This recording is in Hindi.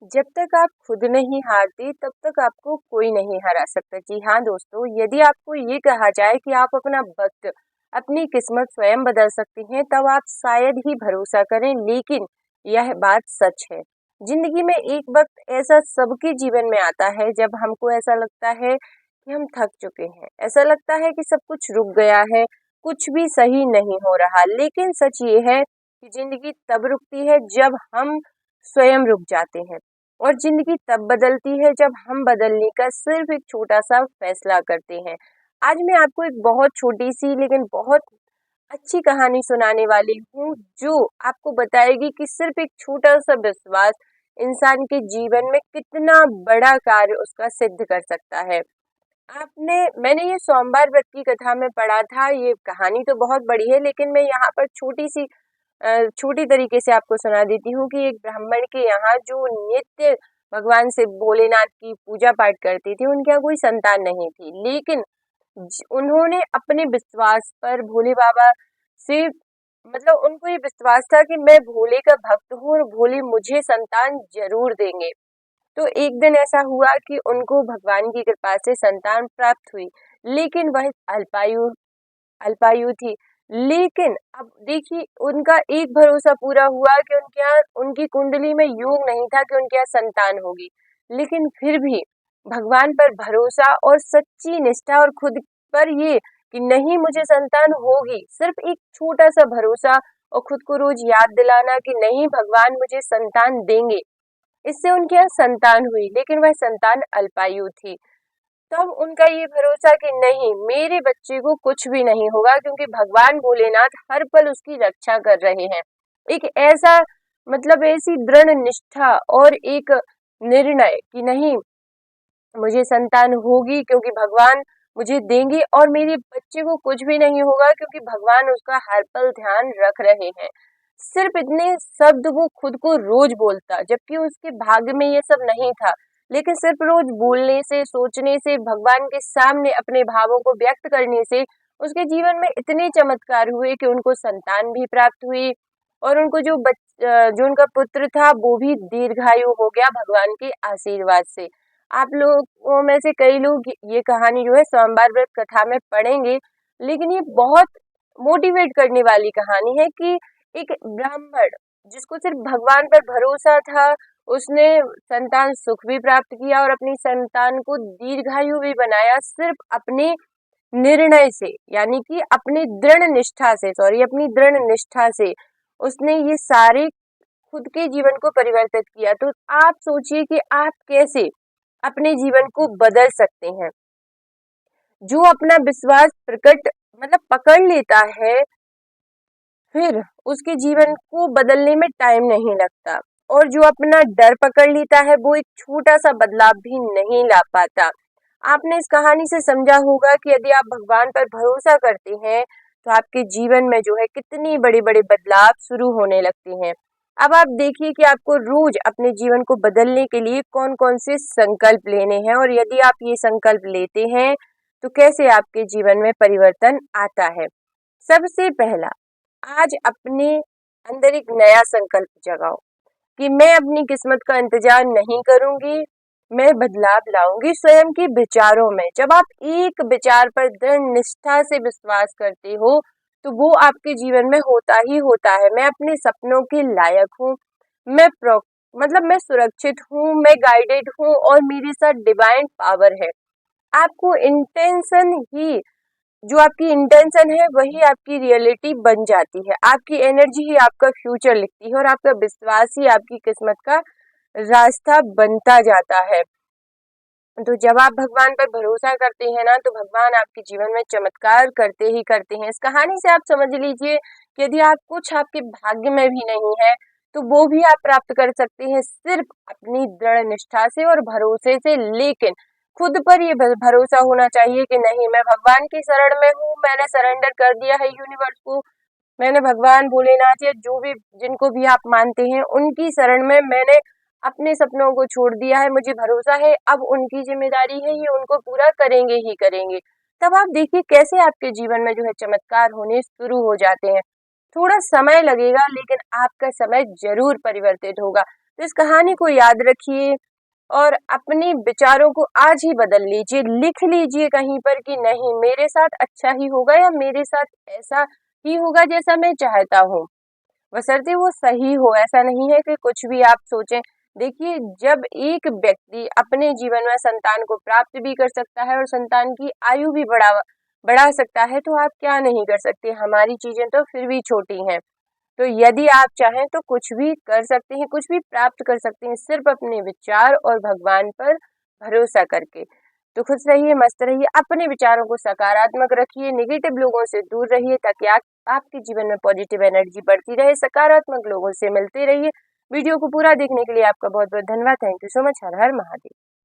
जब तक आप खुद नहीं हारते तब तक आपको कोई नहीं हरा सकता। जी हाँ दोस्तों, यदि आपको ये कहा जाए कि आप अपना वक्त, अपनी किस्मत स्वयं बदल सकती हैं, तब आप शायद ही भरोसा करें, लेकिन यह बात सच है। जिंदगी में एक वक्त ऐसा सबके जीवन में आता है जब हमको ऐसा लगता है कि हम थक चुके हैं, ऐसा लगता है कि सब कुछ रुक गया है, कुछ भी सही नहीं हो रहा। लेकिन सच ये है कि जिंदगी तब रुकती है जब हम स्वयं रुक जाते हैं, और जिंदगी तब बदलती है जब हम बदलने का सिर्फ एक छोटा सा फैसला करते हैं। आज मैं आपको एक बहुत छोटी सी लेकिन बहुत अच्छी कहानी सुनाने वाली हूँ, जो आपको बताएगी कि सिर्फ एक छोटा सा विश्वास इंसान के जीवन में कितना बड़ा कार्य उसका सिद्ध कर सकता है। मैंने ये सोमवार व्रत की कथा में पढ़ा था। ये कहानी तो बहुत बड़ी है, लेकिन मैं यहाँ पर छोटी तरीके से आपको सुना देती हूँ कि एक ब्राह्मण के यहाँ जो नित्य भगवान से भोलेनाथ की पूजा पाठ करते थे, उनके यहाँ कोई संतान नहीं थी। लेकिन उन्होंने अपने विश्वास पर भोले बाबा से, मतलब उनको ये विश्वास था कि मैं भोले का भक्त हूँ और भोले मुझे संतान जरूर देंगे। तो एक दिन ऐसा हुआ कि उनको भगवान की कृपा से संतान प्राप्त हुई, लेकिन वह अल्पायु अल्पायु थी। लेकिन अब देखिए, उनका एक भरोसा पूरा हुआ कि उनके यहाँ, उनकी कुंडली में योग नहीं था कि उनके यहाँ संतान होगी। लेकिन फिर भी भगवान पर भरोसा और सच्ची निष्ठा, और खुद पर ये कि नहीं मुझे संतान होगी, सिर्फ एक छोटा सा भरोसा और खुद को रोज याद दिलाना कि नहीं भगवान मुझे संतान देंगे, इससे उनके यहाँ संतान हुई। लेकिन वह संतान अल्पायु थी। तब उनका ये भरोसा कि नहीं, मेरे बच्चे को कुछ भी नहीं होगा, क्योंकि भगवान भोलेनाथ हर पल उसकी रक्षा कर रहे हैं। एक ऐसा, मतलब ऐसी दृढ़ निष्ठा और एक निर्णय कि नहीं, मुझे संतान होगी क्योंकि भगवान मुझे देंगे, और मेरे बच्चे को कुछ भी नहीं होगा क्योंकि भगवान उसका हर पल ध्यान रख रहे हैं। सिर्फ इतने शब्द वो खुद को रोज बोलता, जबकि उसके भाग्य में ये सब नहीं था। लेकिन सिर्फ रोज बोलने से, सोचने से, भगवान के सामने अपने भावों को व्यक्त करने से उसके जीवन में इतने चमत्कार हुए कि उनको संतान भी प्राप्त हुई, और उनको जो उनका पुत्र था वो भी दीर्घायु हो गया भगवान के आशीर्वाद से। आप लोगों में से कई लोग ये कहानी जो है सोमवार व्रत कथा में पढ़ेंगे, लेकिन ये बहुत मोटिवेट करने वाली कहानी है कि एक ब्राह्मण जिसको सिर्फ भगवान पर भरोसा था, उसने संतान सुख भी प्राप्त किया और अपनी संतान को दीर्घायु भी बनाया, सिर्फ अपने निर्णय से, यानी कि अपनी दृढ़ निष्ठा से उसने ये सारे खुद के जीवन को परिवर्तित किया। तो आप सोचिए कि आप कैसे अपने जीवन को बदल सकते हैं। जो अपना विश्वास पकड़ लेता है, फिर उसके जीवन को बदलने में टाइम नहीं लगता, और जो अपना डर पकड़ लेता है वो एक छोटा सा बदलाव भी नहीं ला पाता। आपने इस कहानी से समझा होगा कि यदि आप भगवान पर भरोसा करते हैं तो आपके जीवन में जो है कितनी बड़े बड़े बदलाव शुरू होने लगते हैं। अब आप देखिए कि आपको रोज अपने जीवन को बदलने के लिए कौन कौन से संकल्प लेने हैं, और यदि आप ये संकल्प लेते हैं तो कैसे आपके जीवन में परिवर्तन आता है। सबसे पहला, आज अपने अंदर एक नया संकल्प जगाओ कि मैं अपनी किस्मत का इंतजार नहीं करूंगी, मैं बदलाव लाऊंगी स्वयं के विचारों में। जब आप एक विचार पर दृढ़ निष्ठा से विश्वास करते हो तो वो आपके जीवन में होता ही होता है। मैं अपने सपनों के लायक हूँ, मैं प्रो मैं सुरक्षित हूँ, मैं गाइडेड हूँ, और मेरे साथ डिवाइन पावर है। आपको इंटेंशन ही जो आपकी इंटेंशन है वही आपकी रियलिटी बन जाती है। आपकी एनर्जी ही आपका फ्यूचर लिखती है, और आपका विश्वास ही आपकी किस्मत का रास्ता बनता जाता है। तो जब आप भगवान पर भरोसा करते हैं ना, तो भगवान आपके जीवन में चमत्कार करते ही करते हैं। इस कहानी से आप समझ लीजिए कि यदि आप कुछ आपके भाग्य में भी नहीं है तो वो भी आप प्राप्त कर सकते हैं, सिर्फ अपनी दृढ़ निष्ठा से और भरोसे से। लेकिन खुद पर ये भरोसा होना चाहिए कि नहीं, मैं भगवान की शरण में हूँ, मैंने सरेंडर कर दिया है यूनिवर्स को, मैंने भगवान भोलेनाथ या जो भी, जिनको भी आप मानते हैं, उनकी शरण में मैंने अपने सपनों को छोड़ दिया है। मुझे भरोसा है अब उनकी जिम्मेदारी है, ये उनको पूरा करेंगे ही करेंगे। तब आप देखिए कैसे आपके जीवन में जो है चमत्कार होने शुरू हो जाते हैं। थोड़ा समय लगेगा, लेकिन आपका समय जरूर परिवर्तित होगा। तो इस कहानी को याद रखिए और अपने विचारों को आज ही बदल लीजिए। लिख लीजिए कहीं पर कि नहीं, मेरे साथ अच्छा ही होगा या मेरे साथ ऐसा ही होगा जैसा मैं चाहता हूँ, बशर्ते वो सही हो। ऐसा नहीं है कि कुछ भी आप सोचें। देखिए, जब एक व्यक्ति अपने जीवन में संतान को प्राप्त भी कर सकता है और संतान की आयु भी बढ़ा सकता है, तो आप क्या नहीं कर सकते। हमारी चीजें तो फिर भी छोटी हैं। तो यदि आप चाहें तो कुछ भी कर सकते हैं, कुछ भी प्राप्त कर सकते हैं, सिर्फ अपने विचार और भगवान पर भरोसा करके। तो खुश रहिए, मस्त रहिए, अपने विचारों को सकारात्मक रखिए, नेगेटिव लोगों से दूर रहिए, ताकि आपके जीवन में पॉजिटिव एनर्जी बढ़ती रहे। सकारात्मक लोगों से मिलते रहिए। वीडियो को पूरा देखने के लिए आपका बहुत बहुत धन्यवाद। Thank you so much. Her her Mahadev.